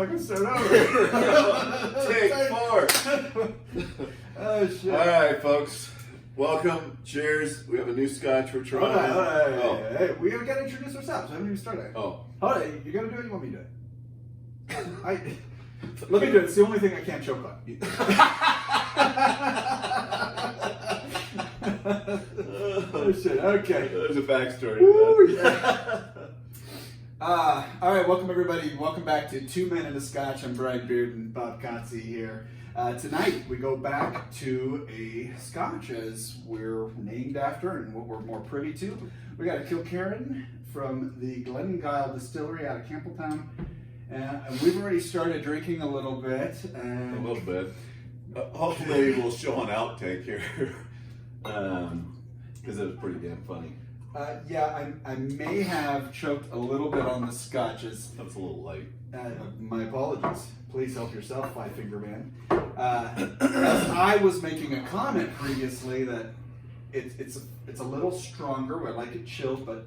fucking start over. Take 4. Oh, shit. All right, folks. Welcome. Cheers. We have a new Scotch we're trying. Hold on. Hey, we gotta introduce ourselves. I haven't even started. Oh. Hold on. You gotta do it. You want me to do it? Let me do it. It's the only thing I can't choke on. Oh, shit. Okay. There's a backstory Woo, to that. Yeah. All right, welcome everybody. Welcome back to 2 Men and a Scotch. I'm Brian Beard and Bob Kotze here. Tonight we go back to a Scotch as we're named after and what we're more privy to. We got a Kilkerran from the Glengyle Distillery out of Campbelltown. And we've already started drinking a little bit. A little bit. Hopefully we'll show an outtake here. Because it was pretty damn funny. Yeah, I may have choked a little bit on the scotches. That's a little light. My apologies. Please help yourself, Five Finger Man. As I was making a comment previously that it's a little stronger. I like it chilled, but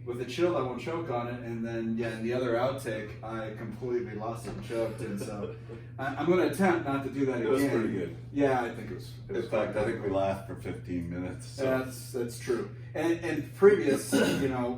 with the chill, I won't choke on it. And then, yeah, in the other outtake, I completely lost it and choked. And so I'm going to attempt not to do that again. It was pretty good. Yeah, I think it was. In fact, I think we laughed for 15 minutes. So. That's true. And previous,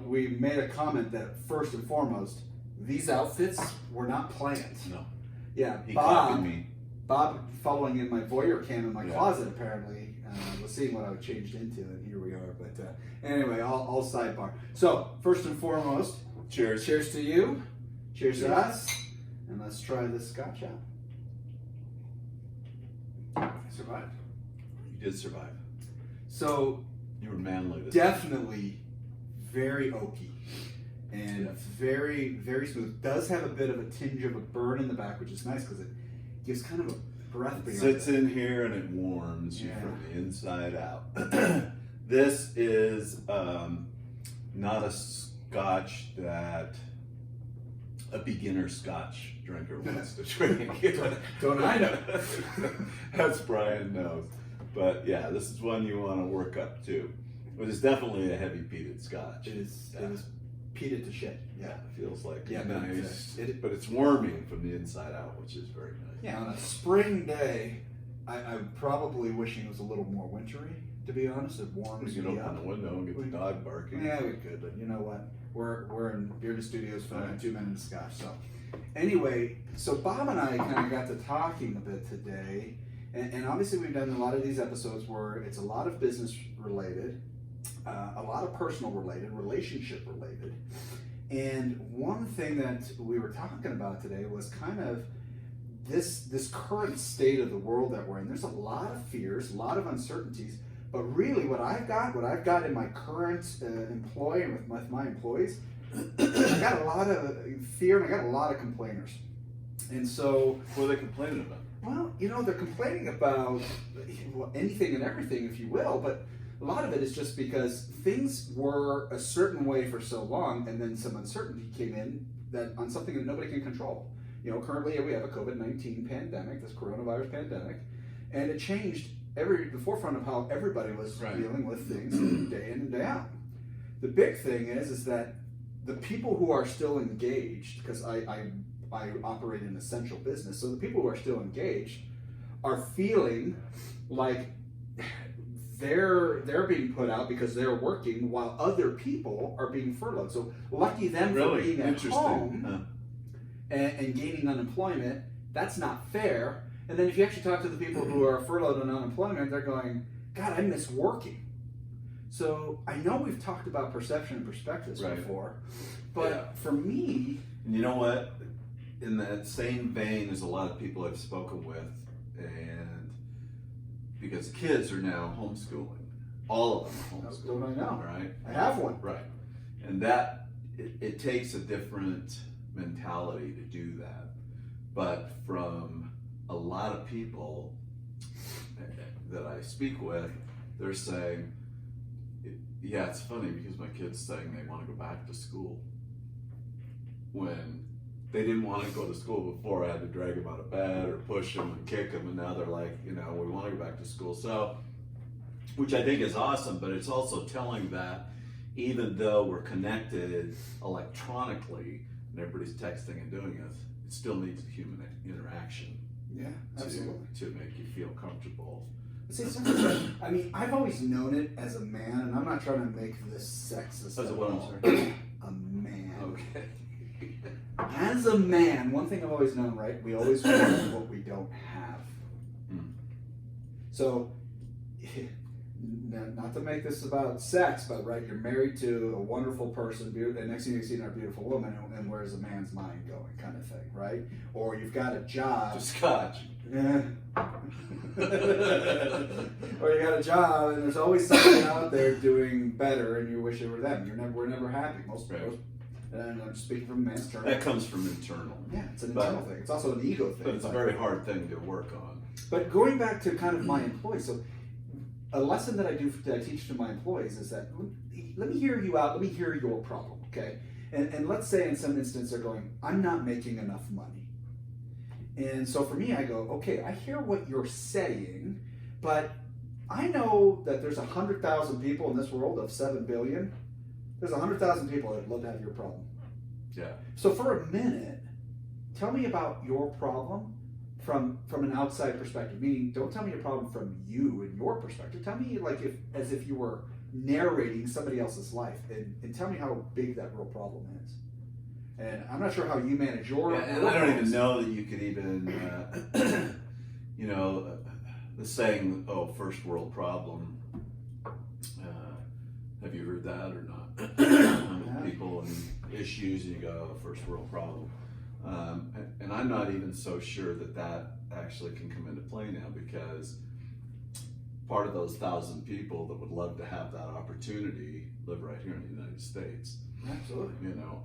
we made a comment that first and foremost, these outfits were not planned. No. Yeah, He copied me. Bob, following in my voyeur cam in my Yeah. closet, apparently, was seeing what I changed into, and here we are. But anyway, all sidebar. So, first and foremost, Cheers. cheers to you, cheers to us, and let's try this Scotch out. I survived. You did survive. So, You were manly. definitely very oaky and Yes. very, very smooth. Does have a bit of a tinge of a burn in the back, which is nice because it gives kind of a breath It beyond sits it. in here and it warms you Yeah. from the inside out. This is not a Scotch that a beginner Scotch drinker wants to drink. Don't I know? That's Brian knows. But yeah, this is one you want to work up to. But it's definitely a heavy peated Scotch. It is Yeah. peated to shit. Yeah, it feels like Yeah, nice. but It's warming from the inside out, which is very nice. Yeah, on a spring day, I'm probably wishing it was a little more wintry, to be honest. It We warms can me open up. the window and get the dog barking. Yeah, we could, but you know what? We're in Bearded Studios filming 2 Men and a Scotch. So anyway, so Bob and I kind of got to talking a bit today, and obviously we've done a lot of these episodes where it's a lot of business related, a lot of personal related, relationship related. And one thing that we were talking about today was kind of this current state of the world that we're in. There's a lot of fears, a lot of uncertainties, but really what I've got in my current employ and with my employees, I got a lot of fear and I got a lot of complainers. And so, What are they complaining about? well, they're complaining about anything and everything, if you will, but a lot of it is just because things were a certain way for so long, and then some uncertainty came in that on something that nobody can control. Currently we have a COVID-19 pandemic, this coronavirus pandemic, and it changed the forefront of how everybody was dealing with things day in and day out. The big thing is that the people who are still engaged, because I operate an essential business, so the people who are still engaged are feeling like they're being put out because they're working while other people are being furloughed. So lucky them for being at home and gaining unemployment. That's not fair. And then if you actually talk to the people who are furloughed and unemployment, they're going, God, I miss working. So I know we've talked about perception and perspectives before, but for me... And you know what? In that same vein as a lot of people I've spoken with, and because kids are now homeschooling, all of them are homeschooling. Don't I know? Right? I have one. Right. And that, it takes a different mentality to do that. But from a lot of people that I speak with, they're saying, yeah, it's funny because my kid's saying they want to go back to school when they didn't want to go to school before. I had to drag them out of bed or push them and kick them, and now they're like, we want to go back to school. So, which I think is awesome, but it's also telling that even though we're connected electronically and everybody's texting and doing this, still needs human interaction. Yeah, absolutely. To make you feel comfortable. See, I mean, I've always known it as a man, and I'm not trying to make this sexist. As a what? A man. Okay. As a man, one thing I've always known, right? We always want what we don't have. So, not to make this about sex, but right, you're married to a wonderful person, and next thing you see, a beautiful woman, and where's a man's mind going, kind of thing, right? Or you've got a job. Just Scotch. Yeah. Or you got a job, and there's always something out there doing better, and you wish it were them. We're never happy. Most, and I'm speaking from a man's term. That comes from internal. Yeah, it's an internal thing. It's also an ego thing. But it's a very hard thing to work on. But going back to kind of my employees, so a lesson that I teach to my employees is that let me hear you out. Let me hear your problem, okay? And let's say in some instance they're going, I'm not making enough money. And so for me, I go, okay, I hear what you're saying, but I know that there's 100,000 people in this world of 7 billion. There's 100,000 people that would love to have your problem. Yeah. So for a minute, tell me about your problem from an outside perspective. Meaning, don't tell me your problem from you and your perspective. Tell me as if you were narrating somebody else's life, and tell me how big that real problem is. And I'm not sure how you manage your. Yeah, and I don't even know that you could even, the saying, "Oh, first world problem." Have you heard that or not? People and issues, and you go, "First world problem," and I'm not even so sure that actually can come into play now, because part of those 1,000 people that would love to have that opportunity live right here in the United States. Absolutely.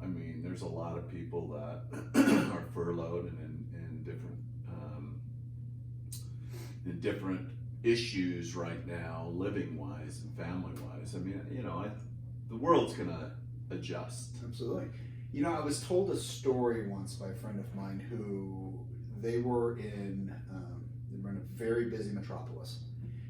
I mean, there's a lot of people that are furloughed and in different issues right now, living wise and family wise. I mean, the world's gonna adjust. Absolutely. I was told a story once by a friend of mine who they were in a very busy metropolis,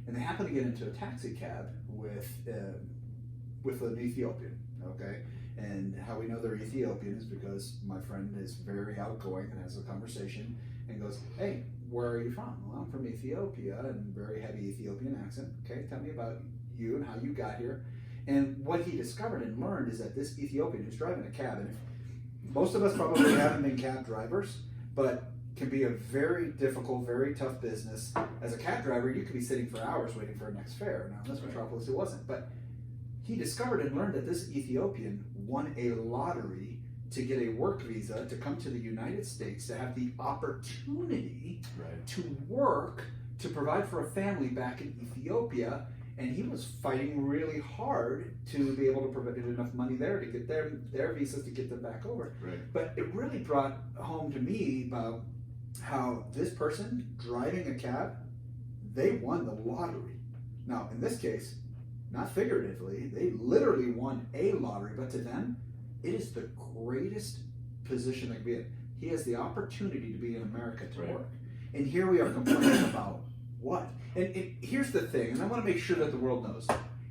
and they happened to get into a taxi cab with an Ethiopian. Okay. And how we know they're Ethiopian is because my friend is very outgoing and has a conversation and goes, "Hey, where are you from?" "Well, I'm from Ethiopia," and very heavy Ethiopian accent. "Okay, tell me about you and how you got here." And what he discovered and learned is that this Ethiopian who's driving a cab, and most of us probably haven't been cab drivers, but can be a very difficult, very tough business. As a cab driver, you could be sitting for hours waiting for a next fare. Now in this metropolis, it wasn't, but he discovered and learned that this Ethiopian won a lottery to get a work visa to come to the United States, to have the opportunity to work, to provide for a family back in Ethiopia. And he was fighting really hard to be able to provide enough money there to get their visas to get them back over. Right. But it really brought home to me about how this person driving a cab, they won the lottery. Now, in this case, not figuratively, they literally won a lottery, but to them, it is the greatest position they could be in. He has the opportunity to be in America to work. And here we are complaining about what? And here's the thing, and I want to make sure that the world knows,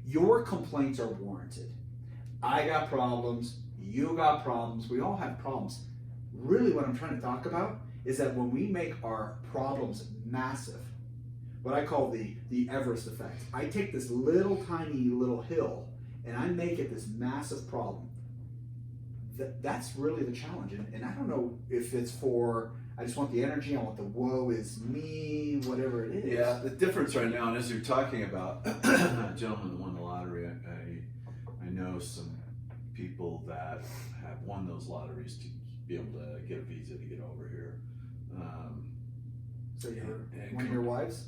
your complaints are warranted. I got problems, you got problems, we all have problems. Really what I'm trying to talk about is that when we make our problems massive, what I call the Everest effect. I take this little tiny little hill and I make it this massive problem. That's really the challenge. And I don't know if it's for, I just want the energy, I want the woe is me, whatever it is. Yeah, the difference right now, and as you're talking about a gentleman that won the lottery, I know some people that have won those lotteries to be able to get a visa to get over here. So you're one of your wives?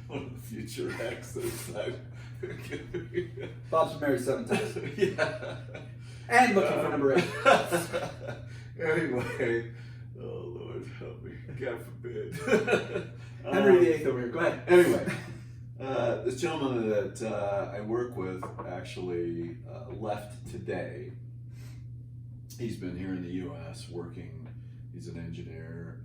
One of the future exes. Bob's been married 7 times. Yeah. And looking for number 8. Anyway, oh Lord help me, God forbid. Henry VIII over here, go ahead. Anyway, this gentleman that I work with actually left today. He's been here in the U.S. working, he's an engineer.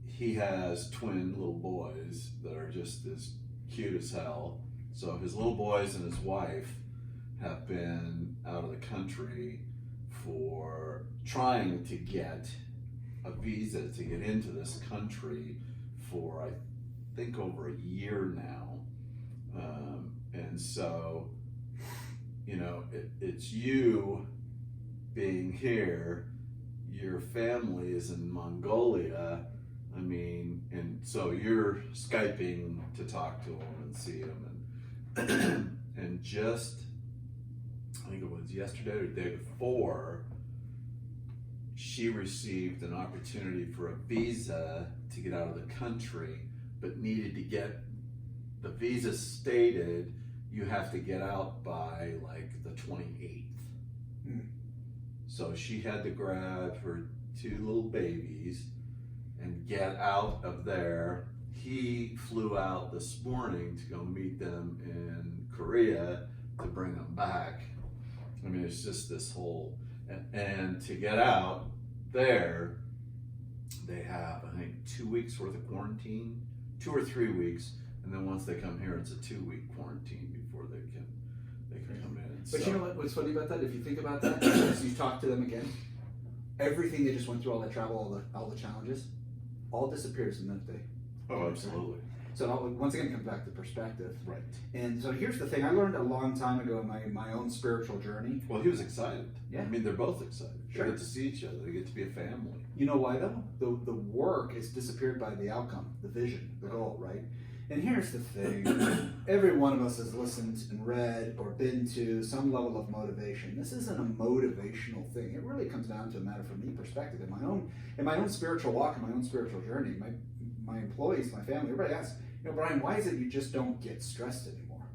He has twin little boys that are just as cute as hell. So his little boys and his wife have been out of the country for trying to get a visa to get into this country for, I think, over a year now. And so, you know, it's you being here, your family is in Mongolia. I mean, and so you're Skyping to talk to them and see them, and just, I think it was yesterday or the day before, she received an opportunity for a visa to get out of the country, but needed to get the visa stated you have to get out by like the 28th. So she had to grab her 2 little babies and get out of there. He flew out this morning to go meet them in Korea to bring them back. I mean, it's just this whole, and to get out there, they have, I think, 2 weeks worth of quarantine, 2 or 3 weeks, and then once they come here, it's a 2-week quarantine before they can come in. But you know what's funny about that? If you think about that, as you talk to them again, everything they just went through, all that travel, all the challenges, all disappears the minute they. Oh, absolutely. So once again, it comes back to perspective. Right. And so here's the thing: I learned a long time ago in my own spiritual journey. Well, he was excited. Yeah. I mean, they're both excited. Sure. They get to see each other. They get to be a family. You know why though? The work is disappeared by the outcome, the vision, the goal, right? And here's the thing: every one of us has listened and read or been to some level of motivation. This isn't a motivational thing. It really comes down to a matter, for me, perspective. In my own spiritual walk, in my own spiritual journey, my employees, my family, everybody asks, you know, Brian, why is it you just don't get stressed anymore?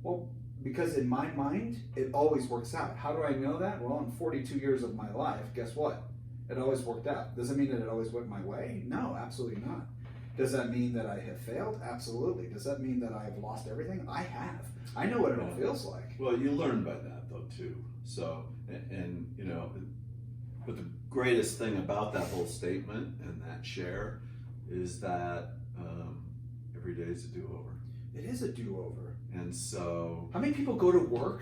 Well, because in my mind, it always works out. How do I know that? Well, in 42 years of my life, guess what? It always worked out. Does it mean that it always went my way? No, absolutely not. Does that mean that I have failed? Absolutely. Does that mean that I've lost everything? I have. I know what it all feels like. Well, you learn by that though too. So, and you know, but the greatest thing about that whole statement and that share is that every day is a do-over. It is a do-over. And so, how many people go to work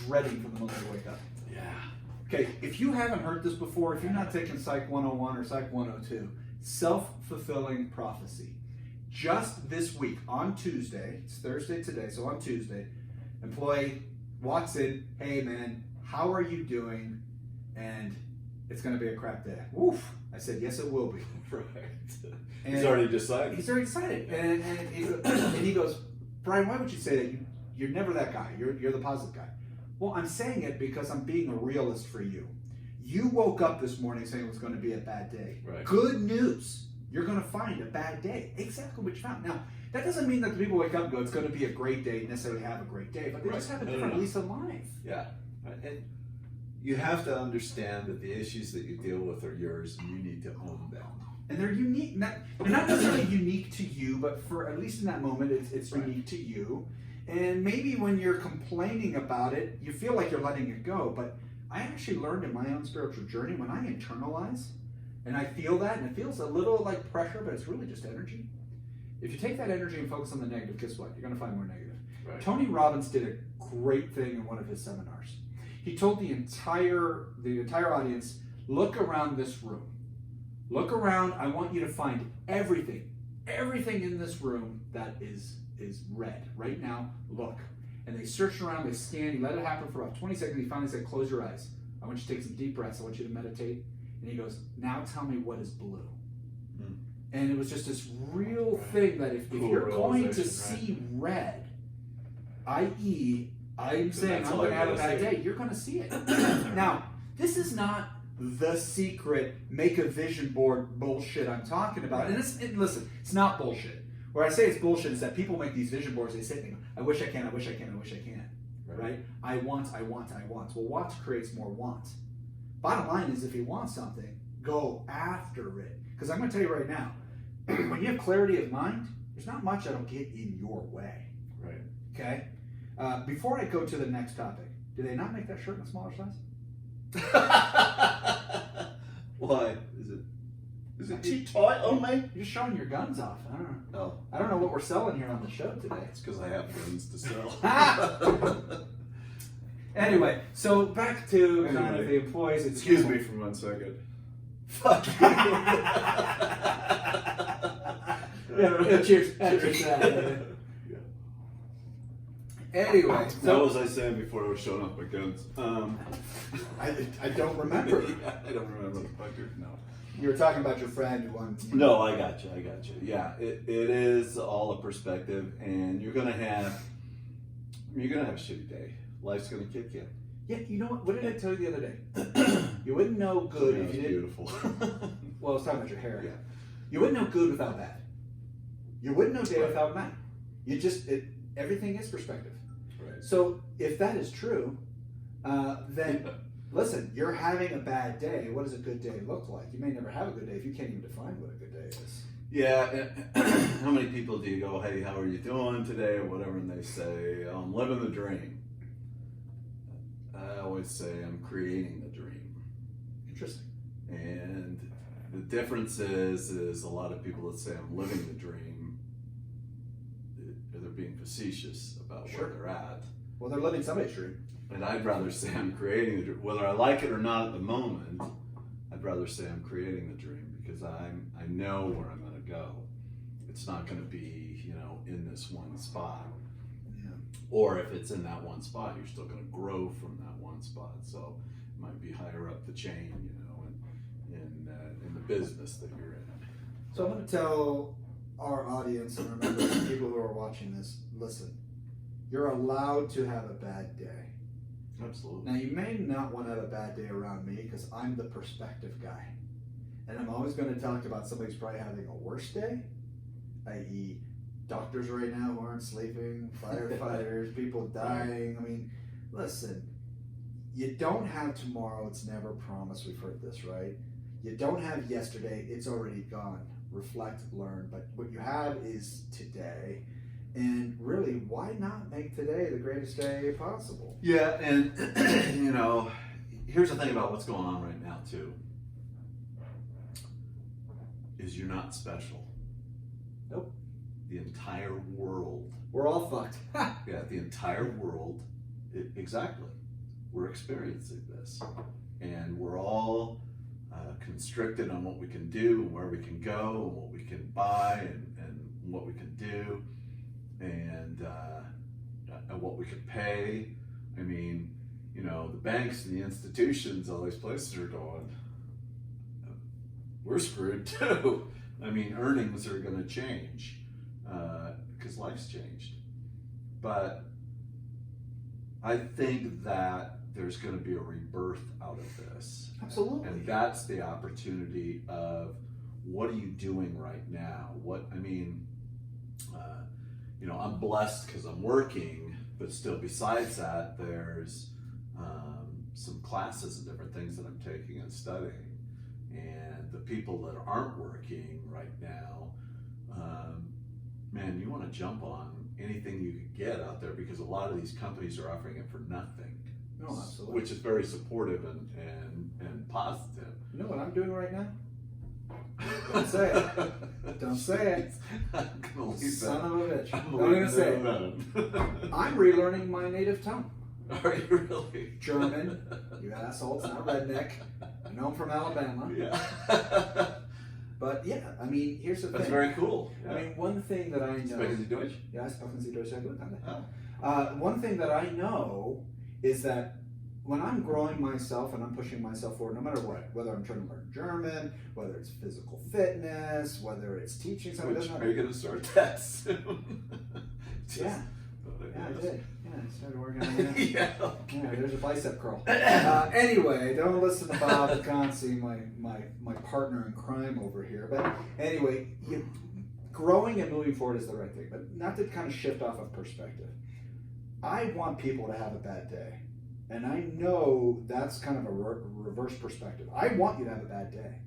dreading from the moment they wake up? yeah. Okay, if you haven't heard this before, if you're not taking Psych 101 or Psych 102, self-fulfilling prophecy. Just this week, on Tuesday, it's Thursday today, so on Tuesday, employee walks in, hey man, how are you doing? And it's going to be a crap day. Woof. I said, yes, it will be. Right. And He's already decided. He's already decided. And he goes, Brian, why would you say that? You're never that guy. You're the positive guy. Well, I'm saying it because I'm being a realist for you. You woke up this morning saying it was going to be a bad day. Right. Good news. You're going to find a bad day. Exactly what you found. Now, that doesn't mean that the people wake up and go, it's going to be a great day, necessarily have a great day, but they just have a different lease of life. Yeah. And you have to understand that the issues that you deal with are yours and you need to own them. And they're unique. They're not necessarily unique to you, but for at least in that moment, it's right. unique to you. And maybe when you're complaining about it, you feel like you're letting it go. But I actually learned in my own spiritual journey, when I internalize and I feel that, and it feels a little like pressure, but it's really just energy. If you take that energy and focus on the negative, guess what? You're going to find more negative. Right. Tony Robbins did a great thing in one of his seminars. He told the entire audience, look around this room. Look around. I want you to find everything in this room that is red. Right now, look. And they searched around, they scanned, he let it happen for about 20 seconds. He finally said, close your eyes. I want you to take some deep breaths. I want you to meditate. And he goes, now tell me what is blue. Hmm. And it was just this real thing that if you're going to see red, i.e., I'm saying I'm going to have a bad day, you're going to see it. Now, this is not the secret make a vision board bullshit I'm talking about. And listen, it's not bullshit. Where I say it's bullshit is that people make these vision boards, they say, I wish I can, I wish I can, I wish I can. Right? I want. Well, want creates more want. Bottom line is if you want something, go after it. Because I'm going to tell you right now, when you have clarity of mind, there's not much that'll get in your way. Right. Okay? Before I go to the next topic, do they not make that shirt in a smaller size? Why? Is it too tight on me? You're just showing your guns off. I don't know. Oh. I don't know what we're selling here on the show today. It's because I have guns to sell. Anyway, so back to kind of Anyway, the employees. Excuse me for 1 second. Fuck. Yeah, cheers. Cheers. Anyway, What so was I saying before I was showing off my guns? I don't remember. Yeah, I don't remember the fucker. No. You were talking about your friend who won. No, I got you. Yeah, it is all a perspective, and you're gonna have a shitty day. Life's gonna kick you. Yeah, you know what? What did I tell you the other day? You wouldn't know good if you didn't. Beautiful. Well, I was talking about your hair. Yeah. You wouldn't know good without bad. You wouldn't know day without night. You just everything is perspective. Right. So if that is true, then listen, you're having a bad day. What does a good day look like? You may never have a good day if you can't even define what a good day is. Yeah. How many people do you go, hey, how are you doing today, or whatever, and they say, I'm living the dream. I always say I'm creating the dream. Interesting. And the difference is a lot of people that say I'm living the dream, they're being facetious about Sure. where they're at. Well, they're living somebody's dream. And I'd rather say I'm creating the dream. Whether I like it or not at the moment, I'd rather say I'm creating the dream because I know where I'm going to go. It's not going to be, in this one spot. Yeah. Or if it's in that one spot, you're still going to grow from that one spot. So it might be higher up the chain, in the business that you're in. So I'm going to tell our audience and remember the people who are watching this, listen, you're allowed to have a bad day. Absolutely. Now, you may not want to have a bad day around me because I'm the perspective guy. And I'm always going to talk about somebody who's probably having a worse day, i.e., doctors right now who aren't sleeping, firefighters, people dying. I mean, listen, you don't have tomorrow, it's never promised. We've heard this, right? You don't have yesterday, it's already gone. Reflect, learn. But what you have is today. And really, why not make today the greatest day possible? Yeah, and here's the thing about what's going on right now too. Is you're not special. Nope. The entire world. We're all fucked. Yeah, the entire world. Exactly. We're experiencing this, and we're all constricted on what we can do, and where we can go, and what we can buy, and what we can do. And what we could pay. I mean, the banks and the institutions, all these places are going, we're screwed too. I mean, earnings are going to change because life's changed. But I think that there's going to be a rebirth out of this. Absolutely. And that's the opportunity of what are you doing right now? I'm blessed because I'm working, but still besides that, there's some classes and different things that I'm taking and studying. And the people that aren't working right now, man, you want to jump on anything you could get out there because a lot of these companies are offering it for nothing. No, absolutely. Which is very supportive and positive. You know what I'm doing right now? Don't say it. Don't say it. I'm gonna leave Son of a bitch. I'm Don't even say it. it. I'm relearning my native tongue. Are you really? German, you asshole, it's not redneck. I know I'm from Alabama. Yeah. But yeah, I mean, here's the thing. That's very cool. I mean, one thing that I know. Sprechen Sie Deutsch? Ja, sprechen Sie Deutsch sehr gut. Oh. One thing that I know is that when I'm growing myself and I'm pushing myself forward, no matter what, whether I'm trying to learn German, whether it's physical fitness, whether it's teaching something, Which, doesn't are you going to start that soon? Yeah. Yeah, I did. Yeah, I started working on that. Yeah. Yeah, there's a bicep curl. Anyway, don't listen to Bob Concy, my partner in crime over here. But anyway, growing and moving forward is the right thing. But not to kind of shift off of perspective. I want people to have a bad day. And I know that's kind of a reverse perspective. I want you to have a bad day.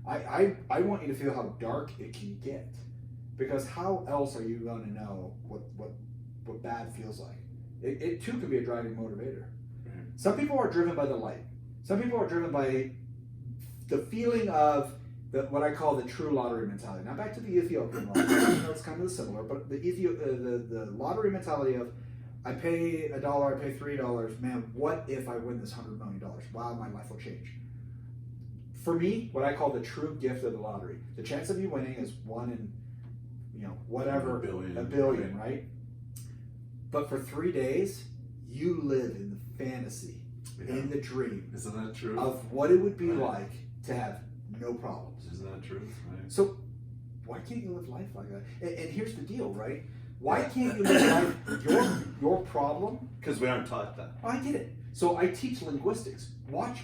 I want you to feel how dark it can get. Because how else are you going to know what bad feels like? It too can be a driving motivator. Right. Some people are driven by the light. Some people are driven by the feeling of what I call the true lottery mentality. Now back to the Ethiopian lottery. I know it's kind of similar, but the lottery mentality of I pay $1, I pay $3. Man, what if I win this $100 million? Wow, my life will change. For me, what I call the true gift of the lottery. The chance of you winning is 1 in, whatever, a billion, right? But for 3 days, you live in the fantasy, in the dream. Isn't that true? Of what it would be like to have no problems. Isn't that true? Right. So why can't you live life like that? And here's the deal, right? Why can't you live life, your problem? Because we aren't taught that. I get it. So I teach linguistics.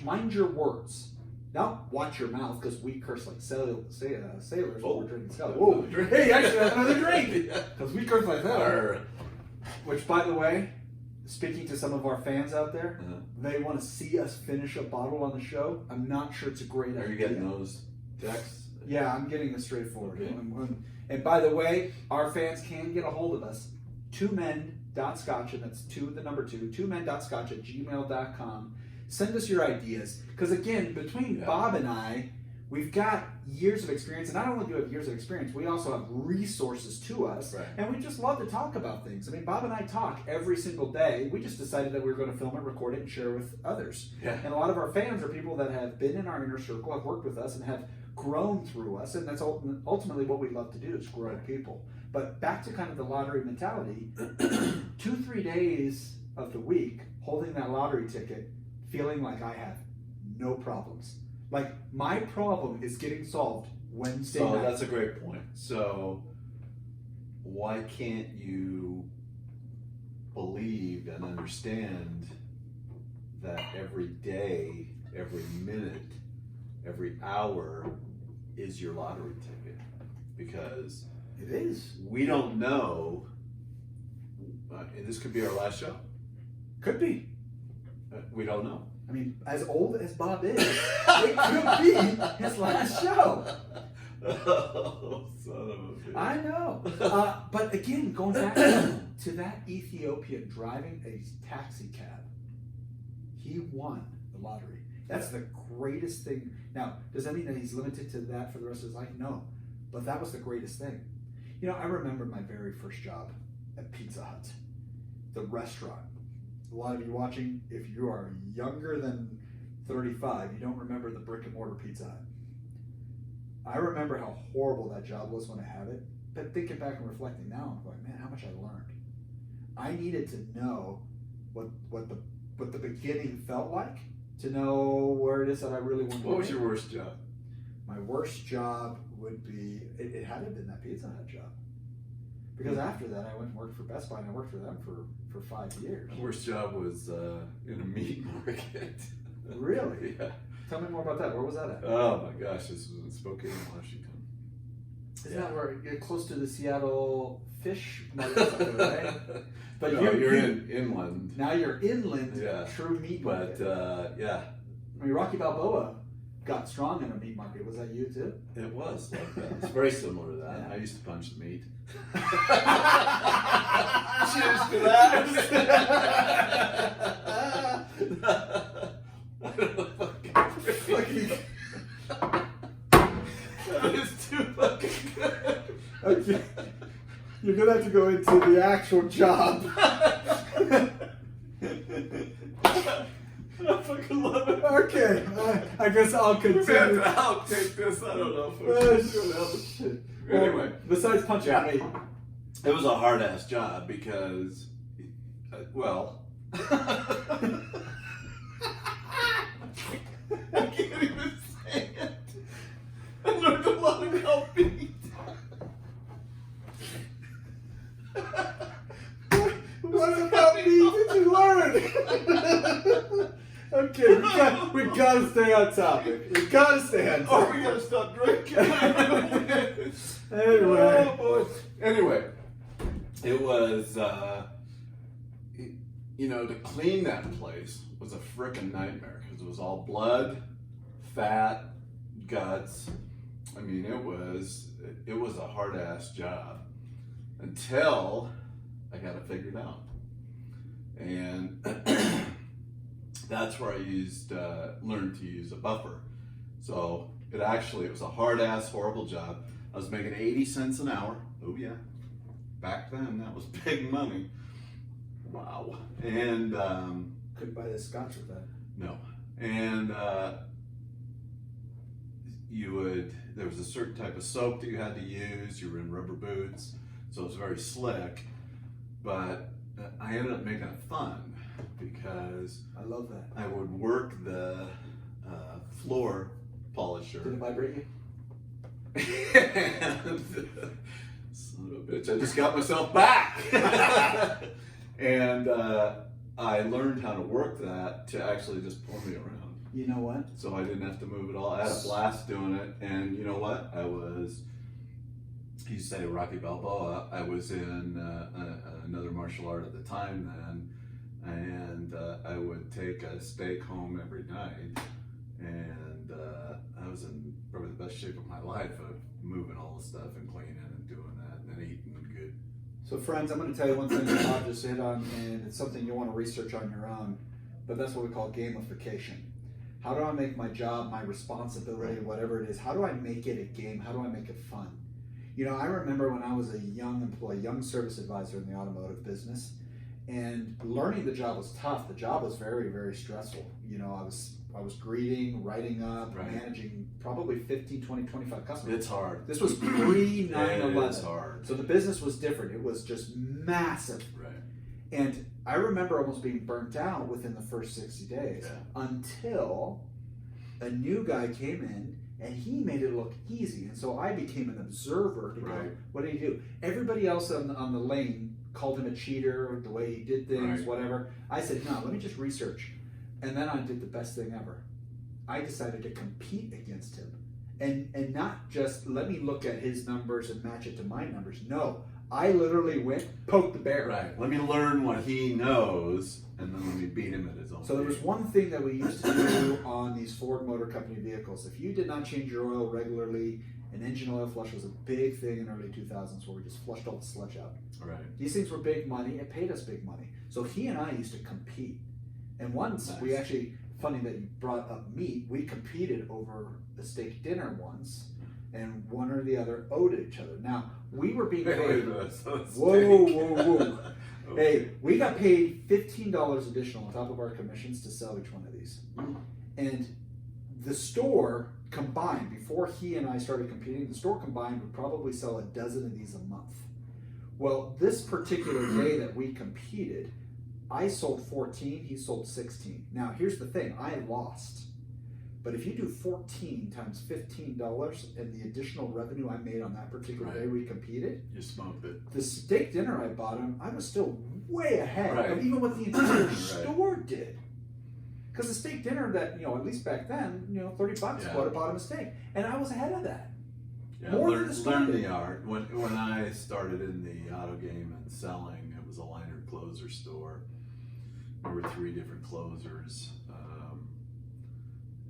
Mind your words. Now, watch your mouth, because we curse like sailors when we're drinking Scotch. Whoa, hey, actually, that's another drink! Because we curse like that. Which, by the way, speaking to some of our fans out there, they want to see us finish a bottle on the show. I'm not sure it's a great idea. Are you getting those texts? Yeah, I'm getting it straightforward. Okay. And by the way, our fans can get a hold of us. 2men.scotch, and that's 2 men.scotch@gmail.com. Send us your ideas. Because again, between Bob and I, we've got years of experience. And not only do we have years of experience, we also have resources to us. Right. And we just love to talk about things. I mean, Bob and I talk every single day. We just decided that we were going to film it, record it, and share with others. Yeah. And a lot of our fans are people that have been in our inner circle, have worked with us, and have grown through us. And that's ultimately what we love to do, is grow people. But back to kind of the lottery mentality, 2-3 days of the week holding that lottery ticket, feeling like I have no problems. Like, my problem is getting solved Wednesday night. That's a great point. So why can't you believe and understand that every day, every minute, every hour is your lottery ticket? Because it is. We don't know, and this could be our last show. Could be. We don't know. I mean, as old as Bob is, it could be his last show. Oh, son of a bitch. I know. But again, going back to that Ethiopian driving a taxi cab, he won the lottery. That's the greatest thing. Now, does that mean that he's limited to that for the rest of his life? No. But that was the greatest thing. I remember my very first job at Pizza Hut, the restaurant. A lot of you watching, if you are younger than 35, you don't remember the brick and mortar Pizza Hut. I remember how horrible that job was when I had it, but thinking back and reflecting now, I'm going, man, how much I learned. I needed to know what the beginning felt like, to know where it is that I really wanted to be. What was your worst job? My worst job would be, it had to have been that Pizza Hut job. Because after that, I went and worked for Best Buy, and I worked for them for 5 years. My worst job was in a meat market. Really? Yeah. Tell me more about that. Where was that at? Oh my gosh, this was in Spokane, Washington. Isn't that where you're close to the Seattle fish market, right? But no, you're in inland. Now you're inland, Yeah. True meat market. But yeah. I mean, Rocky Balboa got strong in a meat market. Was that you too? It was like that. It's very similar to that. Yeah. I used to punch the meat. Cheers to that. That is too fucking good. Okay. You're gonna have to go into the actual job. I fucking love it. Okay, I guess I'll continue. We have to outtake this. I don't know if Shit. Anyway, besides punching me, it was a hard ass job because, well, I can't even say it. I learned a lot about meat. what about me did you learn? Okay, we gotta stay on topic. We gotta stay on Or topic. we gotta stop drinking. Anyway. Oh, boy. Anyway, it was, to clean that place was a frickin' nightmare because it was all blood, fat, guts. I mean, it was a hard ass job until I got it figured out. And that's where I learned to use a buffer. So it was a hard ass, horrible job. I was making 80 cents an hour. Oh yeah. Back then, that was big money. Wow. And Couldn't buy this Scotch with that. no. And there was a certain type of soap that you had to use. You were in rubber boots, so it was very slick. But I ended up making it fun because I love that. I would work the floor polisher. Did it vibrate you? Son of a bitch, I just got myself back. And I learned how to work that to actually just pull me around. You know what? So I didn't have to move at all. I had a blast doing it. And you know what? You say Rocky Balboa. I was in another martial art at the time then. And I would take a steak home every night. And I was in probably the best shape of my life of moving all the stuff and cleaning and doing that and then eating good. So friends, I'm going to tell you one thing that Bob just hit on, and it's something you want to research on your own, but that's what we call gamification. How do I make my job, my responsibility, whatever it is, how do I make it a game? How do I make it fun? You know, I remember when I was a young employee, young service advisor in the automotive business, and learning the job was tough. The job was very, very stressful. You know, I was greeting, writing up, managing probably 15, 20, 25 customers. It's hard. This was pre-9/11. It's hard. So the business was different. It was just massive. Right. And I remember almost being burnt out within the first 60 days until a new guy came in and he made it look easy. And so I became an observer to go, what did he do? Everybody else on the lane called him a cheater, the way he did things, whatever. I said, no, let me just research. And then I did the best thing ever. I decided to compete against him. And not just let me look at his numbers and match it to my numbers. No, I literally went, poked the bear. Right. Let me learn what he knows, and then let me beat him at his own. So there was one thing that we used to do on these Ford Motor Company vehicles. If you did not change your oil regularly, an engine oil flush was a big thing in early 2000s where we just flushed all the sludge out. Right. These things were big money. It paid us big money. So he and I used to compete. And once we actually, funny that you brought up meat, we competed over a steak dinner once, and one or the other owed each other. Now, we were being paid. Whoa. Hey, we got paid $15 additional on top of our commissions to sell each one of these. And the store combined, before he and I started competing, the store combined would probably sell a dozen of these a month. Well, this particular day that we competed, I sold 14, he sold 16. Now, here's the thing, I lost. But if you do 14 times $15 and the additional revenue I made on that particular day we competed, you smoked it. The steak dinner I bought him, I was still way ahead of even what the entire store did. Because the steak dinner that, at least back then, $30 would have bought him a steak. And I was ahead of that. Yeah, learn the art. When I started in the auto game and selling, it was a liner closer store. There were 3 different closers.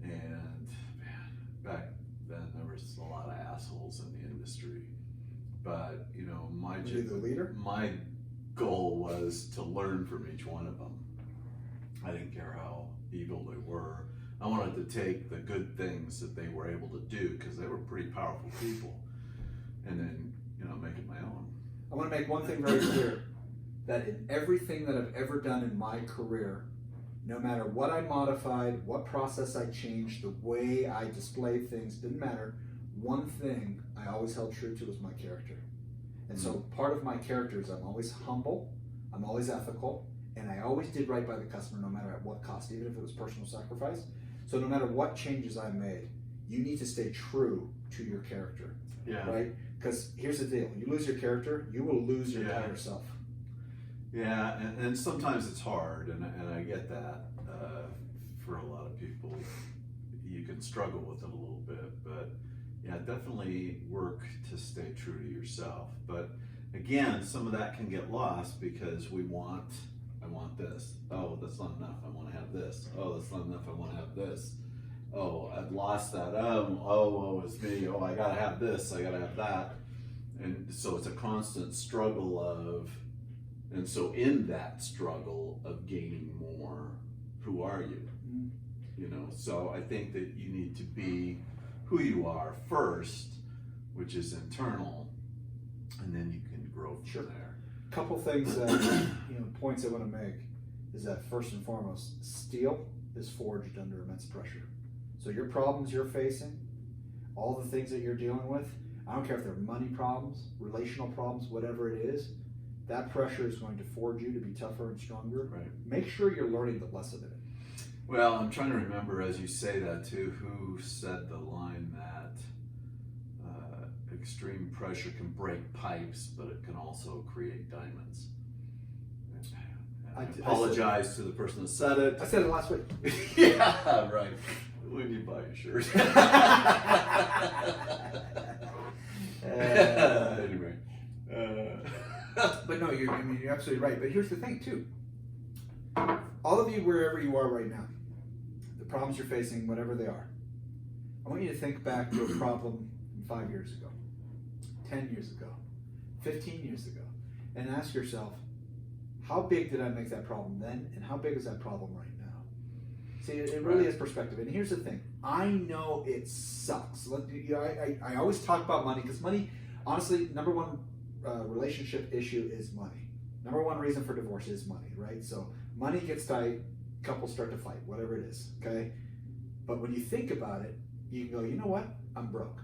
And man, back then there was a lot of assholes in the industry. But, Were you the leader? My goal was to learn from each one of them. I didn't care how evil they were. I wanted to take the good things that they were able to do because they were pretty powerful people, and then make it my own. I want to make one thing very clear, that in everything that I've ever done in my career, no matter what I modified, what process I changed, the way I displayed things, didn't matter. One thing I always held true to was my character. And so part of my character is I'm always humble, I'm always ethical, and I always did right by the customer no matter at what cost, even if it was personal sacrifice. So no matter what changes I made, you need to stay true to your character. Yeah. Right? Because here's the deal. You lose your character, you will lose your entire self. Yeah, and sometimes it's hard, and I get that. For a lot of people, you can struggle with it a little bit, but yeah, definitely work to stay true to yourself. But again, some of that can get lost because I want this. Oh, that's not enough. I want to have this. Oh, that's not enough. I want to have this. Oh, I've lost that. Oh, it's me. Oh, I gotta have this. I gotta have that. And so it's a constant struggle and so in that struggle of gaining more, who are you? So I think that you need to be who you are first, which is internal, and then you can grow from there. couple things that, points I want to make is that first and foremost, steel is forged under immense pressure. So your problems you're facing, all the things that you're dealing with, I don't care if they're money problems, relational problems, whatever it is, that pressure is going to forge you to be tougher and stronger. Right. Make sure you're learning the lesson in it. Well, I'm trying to remember as you say that too, who said the line that extreme pressure can break pipes, but it can also create diamonds. I apologize to the person that said it. I said it last week. Yeah, right. When you buy a shirt. Anyway. But no, you're absolutely right. But here's the thing too. All of you, wherever you are right now, the problems you're facing, whatever they are, I want you to think back to a problem from 5 years ago, 10 years ago, 15 years ago, and ask yourself, how big did I make that problem then, and how big is that problem right now? See, it really is perspective. And here's the thing. I know it sucks. I always talk about money because money, honestly, number one relationship issue is money. Number one reason for divorce is money, right? So money gets tight, couples start to fight, whatever it is, okay? But when you think about it, you can go, you know what? I'm broke.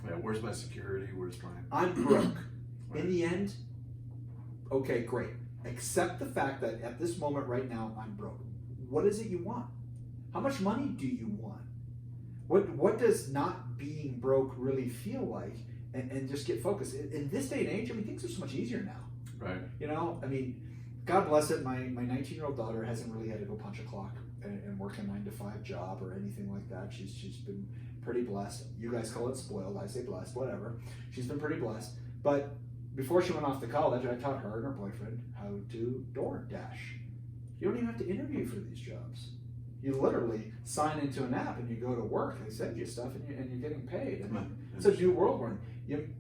Yeah, where's my security? Where's my... I'm broke. In the end, okay, great. Accept the fact that at this moment right now, I'm broke. What is it you want? How much money do you want? What does not being broke really feel like? And just get focused. In this day and age, things are so much easier now. Right. God bless it, my 19-year-old daughter hasn't really had to go punch a clock and work a 9-to-5 job or anything like that. She's been pretty blessed. You guys call it spoiled, I say blessed, whatever. She's been pretty blessed. But before she went off to college, I taught her and her boyfriend how to DoorDash. You don't even have to interview for these jobs. You literally sign into an app and you go to work. They send you stuff and you're getting paid. And it's a new world we're in.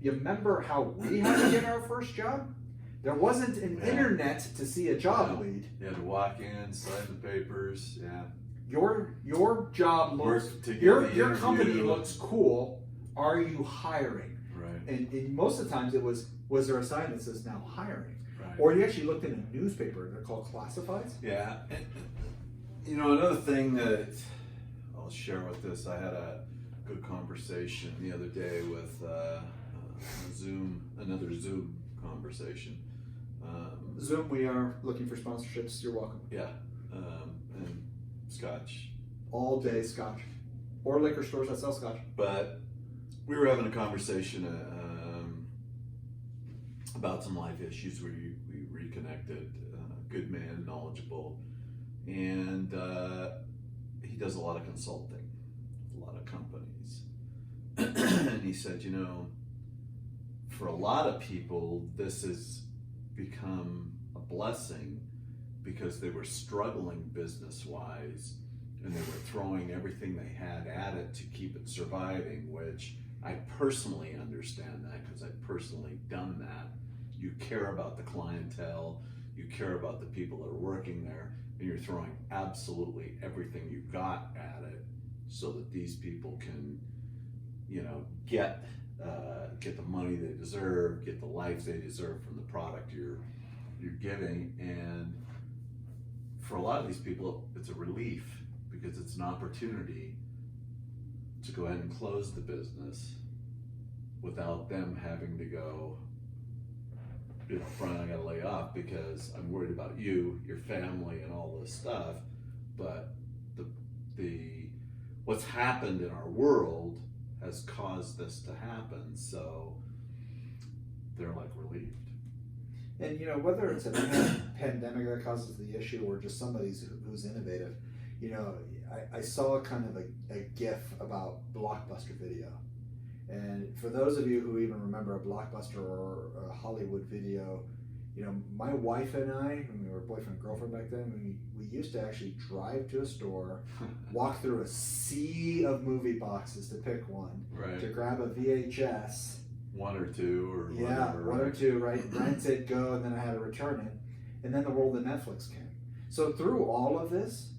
You remember how we had to get our first job? There wasn't an internet to see a job lead. You had to walk in, sign the papers. Yeah. Your job looks, your company looks cool. Are you hiring? Right. And most of the times it was there a sign that says now hiring? Right. Or you actually looked in a newspaper. They're called classifieds. Yeah. Another thing that I'll share with this, I had a good conversation the other day with another Zoom conversation. Zoom, we are looking for sponsorships. You're welcome. Yeah, and Scotch. All day Scotch. Or liquor stores that sell Scotch. But we were having a conversation about some life issues. We reconnected. Good man, knowledgeable. And he does a lot of consulting, a lot of companies. And he said, for a lot of people, this has become a blessing because they were struggling business-wise and they were throwing everything they had at it to keep it surviving, which I personally understand that because I've personally done that. You care about the clientele, you care about the people that are working there, and you're throwing absolutely everything you got at it so that these people can, get the money they deserve, get the life they deserve from the product you're giving. And for a lot of these people, it's a relief because it's an opportunity to go ahead and close the business without them having to go, Brian, I gotta lay off because I'm worried about you, your family, and all this stuff. But the what's happened in our world has caused this to happen, so they're like relieved. And whether it's a pandemic that causes the issue or just somebody who's innovative, I saw kind of a GIF about Blockbuster Video. And for those of you who even remember a Blockbuster or a Hollywood Video, my wife and I, when we were boyfriend and girlfriend back then, we used to actually drive to a store, walk through a sea of movie boxes to pick one, right, to grab a VHS. One or two or whatever. One or two, right? Rent it, go, and then I had to return it. And then the world of Netflix came. So through all of this,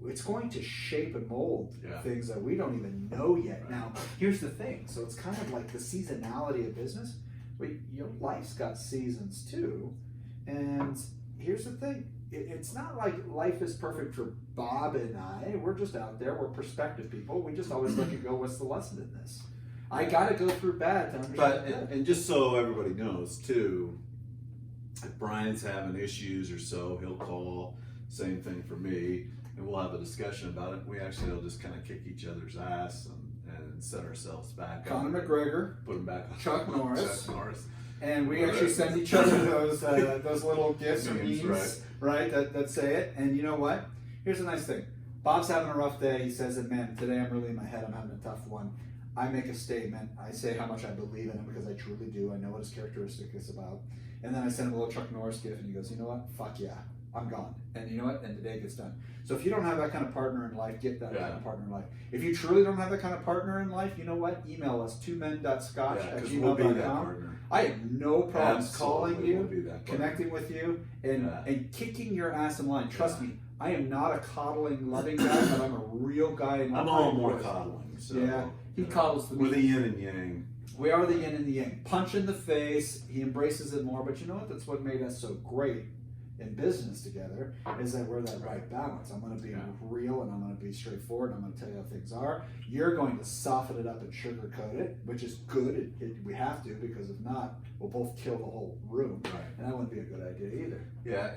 it's going to shape and mold things that we don't even know yet. Right. Now, here's the thing. So it's kind of like the seasonality of business. Your life's got seasons too, And here's the thing. It's not like life is perfect for Bob and I. We're just out there. We're perspective people. We just always look and go, what's the lesson in this? I got to go through bad to understand But, good. and just so everybody knows too, if Brian's having issues or so, he'll call, same thing for me, and we'll have a discussion about it. We actually will just kind of kick each other's ass and set ourselves back up. Conor McGregor, Put him back on. Chuck Norris. Chuck Norris. And we actually send each other those little gifts or Memes, memes, right? That say it. And you know what? Here's the nice thing. Bob's having a rough day. He says that, man, today I'm really in my head. I'm having a tough one. I make a statement. I say how much I believe in him because I truly do. I know what his characteristic is about. And then I send him a little Chuck Norris gift, and he goes, you know what? Fuck yeah. I'm gone. And you know what? And the day gets done. So if you don't have that kind of partner in life, get that kind of partner in life. If you truly don't have that kind of partner in life, you know what? Email us, twomen.scotch@gmail.com. We'll be that partner. I have no problems Absolutely, calling you, we'll be that partner. connecting with you, and kicking your ass in line. Trust me, I am not a coddling, loving guy, but I'm a real guy. In I'm all more coddling. So, yeah, he coddles the We're the yin and yang. We are the yin and the yang. Punch in the face, he embraces it more. But you know what? That's what made us so great in business together, is that we're that right balance. I'm going to be real, and I'm going to be straightforward, and I'm going to tell you how things are. You're going to soften it up and sugarcoat it, which is good. We have to, because if not, we'll both kill the whole room. Right. And that wouldn't be a good idea either. Yeah.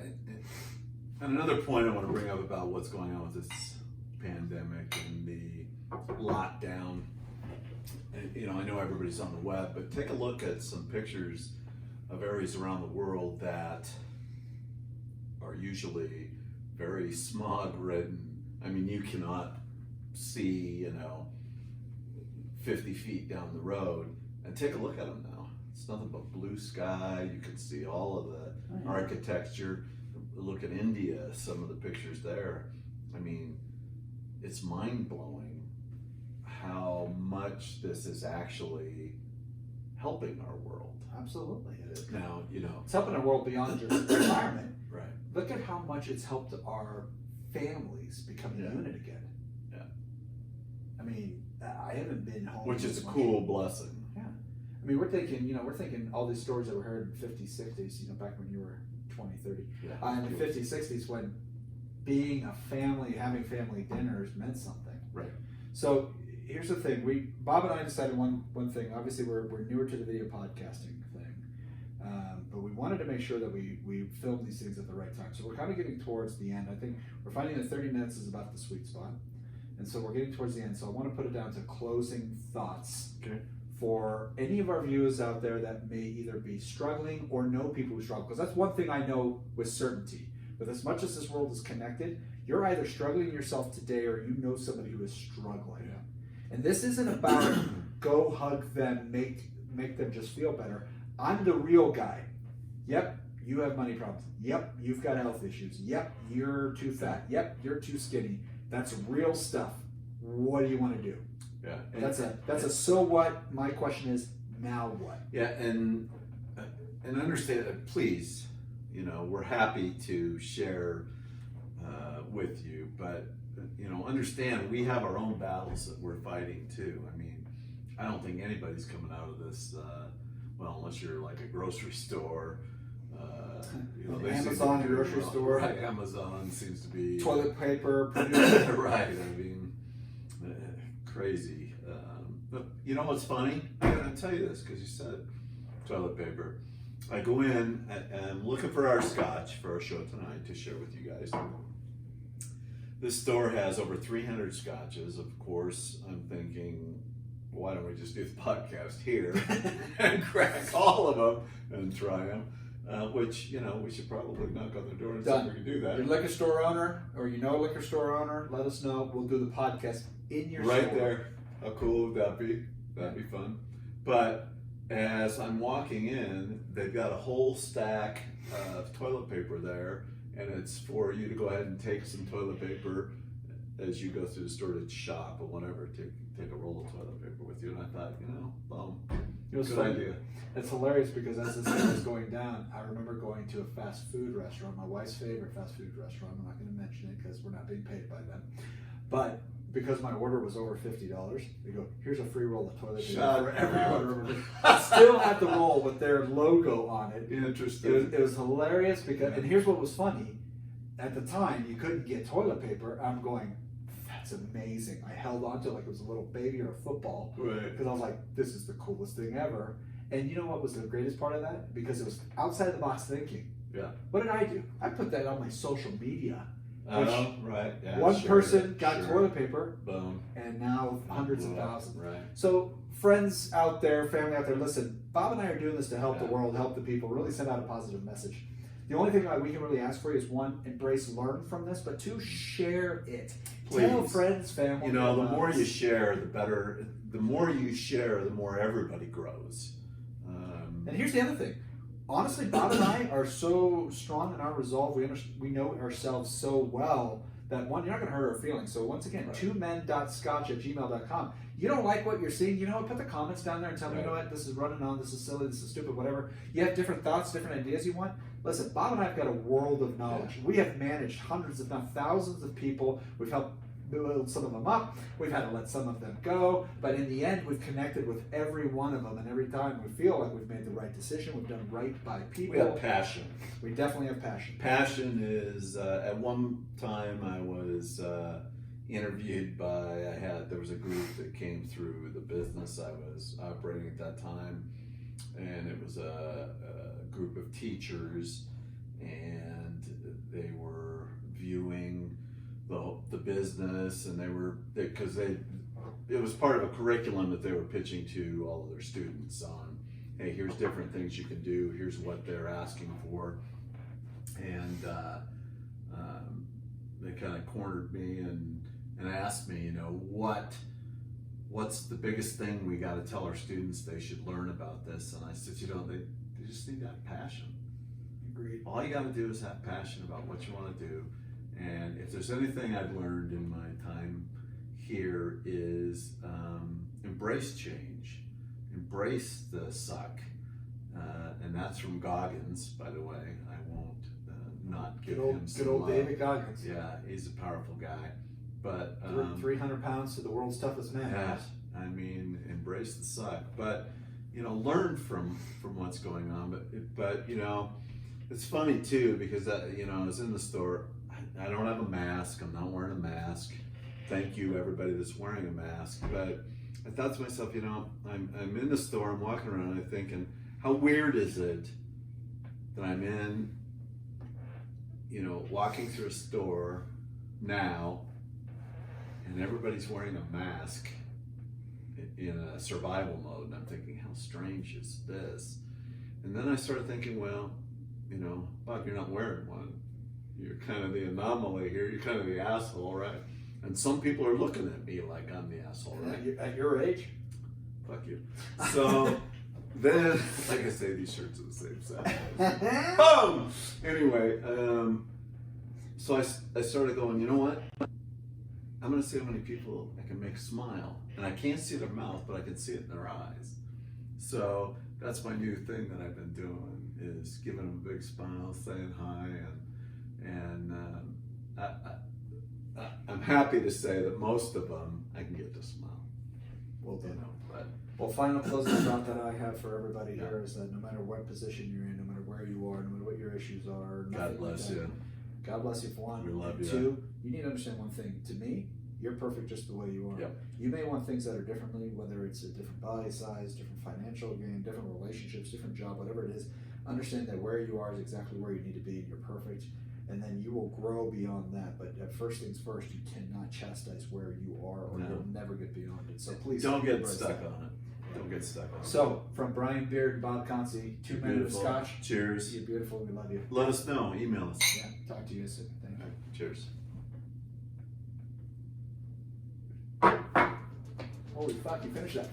And another point I want to bring up about what's going on with this pandemic and the lockdown. And, you know, I know everybody's on the web, but take a look at some pictures of areas around the world that are usually very smog-ridden. I mean, you cannot see, 50 feet down the road. And take a look at them now. It's nothing but blue sky. You can see all of the architecture. Look at India, some of the pictures there. I mean, it's mind-blowing how much this is actually helping our world. Absolutely, it is. Now, it's helping our world beyond your environment. Right. Look at how much it's helped our families become a unit again. Yeah. I mean, I haven't been home. Which is a much. cool blessing. Yeah. I mean, we're thinking all these stories that we heard in the 50s, 60s, back when you were 20, 30. Yeah. In the 50s, 60s, when being a family, having family dinners meant something. Right. So here's the thing. Bob and I decided one thing. Obviously, we're newer to the video podcasting thing. But we wanted to make sure that we filmed these things at the right time. So we're kind of getting towards the end. I think we're finding that 30 minutes is about the sweet spot. And so we're getting towards the end. So I want to put it down to closing thoughts for any of our viewers out there that may either be struggling or know people who struggle. Because that's one thing I know with certainty. With as much as this world is connected, you're either struggling yourself today or you know somebody who is struggling. Yeah. And this isn't about go hug them, make them just feel better. I'm the real guy. Yep, you have money problems. Yep, you've got health issues. Yep, you're too fat. Yep, you're too skinny. That's real stuff. What do you want to do? Yeah. That's a so what. My question is, now what? Yeah, and understand that, please, we're happy to share with you, but understand we have our own battles that we're fighting too. I mean, I don't think anybody's coming out of this unless you're like a grocery store. Amazon grocery store. Right, Amazon seems to be toilet paper. Right. I mean, crazy. But you know what's funny? I gotta tell you this because you said toilet paper. I go in and I'm looking for our Scotch for our show tonight to share with you guys. This store has over 300 Scotches. Of course, I'm thinking, why don't we just do the podcast here and crack all of them and try them? Which, we should probably knock on the door and see if we can do that. Your liquor store owner, or a liquor store owner, let us know. We'll do the podcast in your right store. There. How cool would that be? That'd be fun. But as I'm walking in, they've got a whole stack of toilet paper there, and it's for you to go ahead and take some toilet paper as you go through the store to shop or whatever. Take a roll of toilet paper with you. And I thought, boom. It was good funny. idea. It's hilarious because as this thing was going down, I remember going to a fast food restaurant, my wife's favorite fast food restaurant. I'm not going to mention it because we're not being paid by them. But because my order was over $50, they go, here's a free roll of toilet paper Shut for every up. order. I still had the roll with their logo on it. Interesting. It was hilarious because, and here's what was funny. At the time, you couldn't get toilet paper. I'm going, that's amazing. I held on to it like it was a little baby or a football. Right. Because I was like, this is the coolest thing ever. And you know what was the greatest part of that? Because it was outside the box thinking. Yeah. What did I do? I put that on my social media. Oh, right. Yeah, One sure, person got sure. toilet paper, Boom. and now hundreds of thousands. Right. So, friends out there, family out there, listen, Bob and I are doing this to help the Yeah. world, help the people, really send out a positive message. The only thing that we can really ask for you is one, embrace, learn from this, but two, share it. Tell Please. friends, family. You know, the loved more ones. you share, the better. The more you share, the more everybody grows. And here's the other thing. Honestly, Bob and I are so strong in our resolve. We know ourselves so well that one, you're not going to hurt our feelings. So once again, Right. twomen.scotch@gmail.com. You don't like what you're seeing, you know what? Put the comments down there and tell me, Right. you know what? This is running on. This is silly. This is stupid. Whatever. You have different thoughts, different ideas you want. Listen, Bob and I have got a world of knowledge. Yeah. We have managed hundreds, if not thousands, of people. We've helped build some of them up. We've had to let some of them go. But in the end, we've connected with every one of them. And every time we feel like we've made the right decision, we've done right by people. We have passion. We definitely have passion. Passion is. At one time, I was interviewed by. There was a group that came through the business I was operating at that time, and it was a group of teachers, and they were viewing the business, and it was part of a curriculum that they were pitching to all of their students on, hey, here's different things you can do, here's what they're asking for, and they kind of cornered me and asked me, you know, what's the biggest thing we got to tell our students they should learn about this? And I said, you know, they just need to have passion. Agreed. All you got to do is have passion about what you want to do. And if there's anything I've learned in my time here is embrace change, embrace the suck. And that's from Goggins, by the way. I won't not give him some Good old love. David Goggins. Yeah, he's a powerful guy. But 300 pounds to the world's toughest man. yeah, I mean, embrace the suck. But you know, learn from what's going on. But you know, it's funny too because you know, I was in the store. I don't have a mask. I'm not wearing a mask. Thank you, everybody that's wearing a mask. But I thought to myself, you know, I'm in the store. I'm walking around. And I'm thinking, how weird is it that I'm in, you know, walking through a store now, and everybody's wearing a mask in a survival mode. And I'm thinking, how strange is this? And then I started thinking, well, you know, Bob, you're not wearing one. You're kind of the anomaly here. You're kind of the asshole, right? And some people are looking at me like I'm the asshole, right? At your age? Fuck you. So then, like I say, these shirts are the same size. Boom! Anyway, so I started going, you know what? I'm going to see how many people I can make smile. And I can't see their mouth, but I can see it in their eyes. So that's my new thing that I've been doing, is giving them a big smile, saying hi, and I'm happy to say that most of them I can get to smile. Well done. You know, but Well, final closing thought that I have for everybody here is that no matter what position you're in, no matter where you are, no matter what your issues are, God bless you. God bless you for one. We love and you. two, you need to understand one thing. To me, you're perfect just the way you are. Yep. You may want things that are differently, whether it's a different body size, different financial gain, different relationships, different job, whatever it is. Understand that where you are is exactly where you need to be, and you're perfect. And then you will grow beyond that. But first things first, you cannot chastise where you are, or No. you'll never get beyond it. So please don't get embrace stuck that. on it. Don't get stuck on it. So, from Brian Beard and Bob Concy, two You're men of beautiful. Scotch. Cheers. You're beautiful. We love you. Let us know. Email us. Yeah. Talk to you soon. Thank you. Cheers. Holy fuck! You finished that.